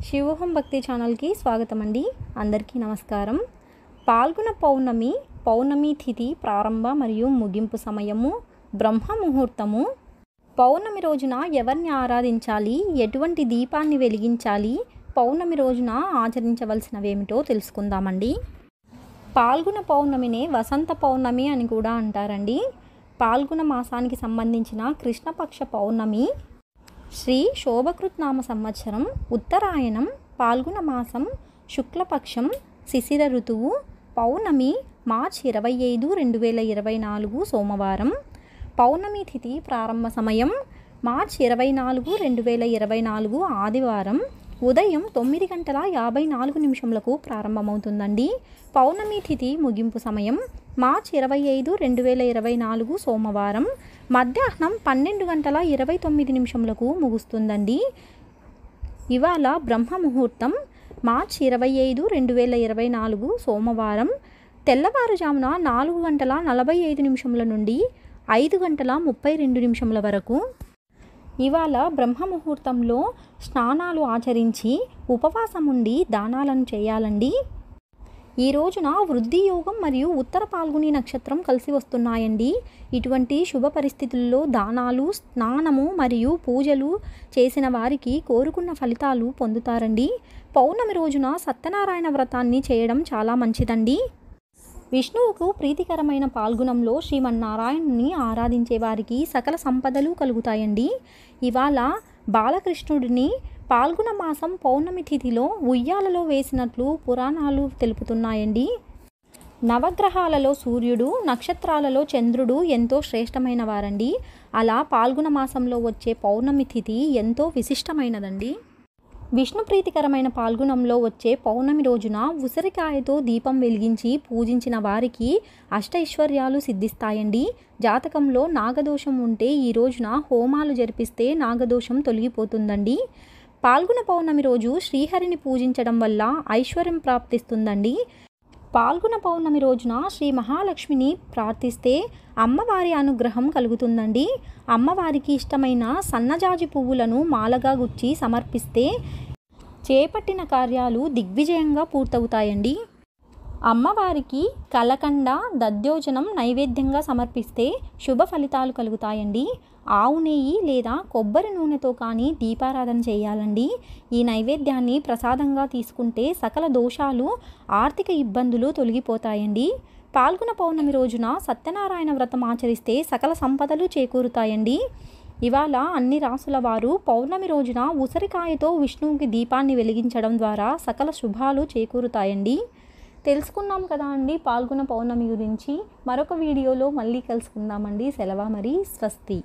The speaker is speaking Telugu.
శివోహం భక్తి ఛానల్కి స్వాగతం అండి. అందరికీ నమస్కారం. పాల్గొన పౌర్ణమి తిథి ప్రారంభ మరియు ముగింపు సమయము, బ్రహ్మ ముహూర్తము. పౌర్ణమి రోజున ఎవరిని ఆరాధించాలి, ఎటువంటి దీపాన్ని వెలిగించాలి, పౌర్ణమి రోజున ఆచరించవలసినవేమిటో తెలుసుకుందామండి. పాల్గొన పౌర్ణమినే వసంత పౌర్ణమి అని కూడా అంటారండి. పాల్గొన మాసానికి సంబంధించిన కృష్ణపక్ష పౌర్ణమి శ్రీ శోభకృత్నామ సంవత్సరం ఉత్తరాయణం పాల్గొన మాసం శుక్లపక్షం శిశిర ఋతువు పౌర్ణమి మార్చి 25, 2024 సోమవారం. పౌర్ణమి తిథి ప్రారంభ సమయం మార్చి 24, 2024 ఆదివారం ఉదయం 9:54 ప్రారంభమవుతుందండి. పౌర్ణమి తిథి ముగింపు సమయం మార్చి 25, 2024 సోమవారం మధ్యాహ్నం 12:29 ముగుస్తుందండి. ఇవాళ బ్రహ్మ ముహూర్తం మార్చి 25, 2024 సోమవారం తెల్లవారుజామున 4:45 నుండి 5:32 వరకు. ఇవాళ బ్రహ్మ ముహూర్తంలో స్నానాలు ఆచరించి ఉపవాసం ఉండి దానాలను చేయాలండి. ఈ రోజున వృద్ధి యోగం మరియు ఉత్తర పాల్గొని నక్షత్రం కలిసి వస్తున్నాయండి. ఇటువంటి శుభ పరిస్థితుల్లో దానాలు, స్నానము మరియు పూజలు చేసిన వారికి కోరుకున్న ఫలితాలు పొందుతారండి. పౌర్ణమి రోజున సత్యనారాయణ వ్రతాన్ని చేయడం చాలా మంచిదండి. విష్ణువుకు ప్రీతికరమైన పాల్గొనంలో శ్రీమన్నారాయణుని ఆరాధించే వారికి సకల సంపదలు కలుగుతాయండి. ఇవాళ బాలకృష్ణుడిని పాల్గొన మాసం పౌర్ణమి తిథిలో ఉయ్యాలలో వేసినట్లు పురాణాలు తెలుపుతున్నాయండి. నవగ్రహాలలో సూర్యుడు, నక్షత్రాలలో చంద్రుడు ఎంతో శ్రేష్టమైన వారండి. అలా పాల్గొన మాసంలో వచ్చే పౌర్ణమి తిథి ఎంతో విశిష్టమైనదండి. విష్ణు ప్రీతికరమైన పాల్గొనంలో వచ్చే పౌర్ణమి రోజున ఉసిరికాయతో దీపం వెలిగించి పూజించిన వారికి అష్టైశ్వర్యాలు సిద్ధిస్తాయండి. జాతకంలో నాగదోషం ఉంటే ఈ రోజున హోమాలు జరిపిస్తే నాగదోషం తొలగిపోతుందండి. పాల్గొన పౌర్ణమి రోజు శ్రీహరిని పూజించడం వల్ల ఐశ్వర్యం ప్రాప్తిస్తుందండి. పాల్గొన పౌర్ణమి రోజున శ్రీ మహాలక్ష్మిని ప్రార్థిస్తే అమ్మవారి అనుగ్రహం కలుగుతుందండి. అమ్మవారికి ఇష్టమైన సన్నజాజి పువ్వులను మాలగా గుచ్చి సమర్పిస్తే చేపట్టిన కార్యాలు దిగ్విజయంగా పూర్తవుతాయండి. అమ్మవారికి కలకండ, దధ్యోజనం నైవేద్యంగా సమర్పిస్తే శుభ ఫలితాలు కలుగుతాయండి. ఆవు నెయ్యి లేదా కొబ్బరి నూనెతో కానీ దీపారాధన చేయాలండి. ఈ నైవేద్యాన్ని ప్రసాదంగా తీసుకుంటే సకల దోషాలు, ఆర్థిక ఇబ్బందులు తొలగిపోతాయండి. పాల్గొన పౌర్ణమి రోజున సత్యనారాయణ వ్రతం ఆచరిస్తే సకల సంపదలు చేకూరుతాయండి. ఇవాళ అన్ని రాసుల వారు పౌర్ణమి రోజున ఉసిరికాయతో విష్ణువుకి దీపాన్ని వెలిగించడం ద్వారా సకల శుభాలు చేకూరుతాయండి. తెలుసుకున్నాం కదా అండి పాల్గొన పౌర్ణమి గురించి. మరొక వీడియోలో మళ్ళీ కలుసుకుందామండి. సెలవు మరి, స్వస్తి.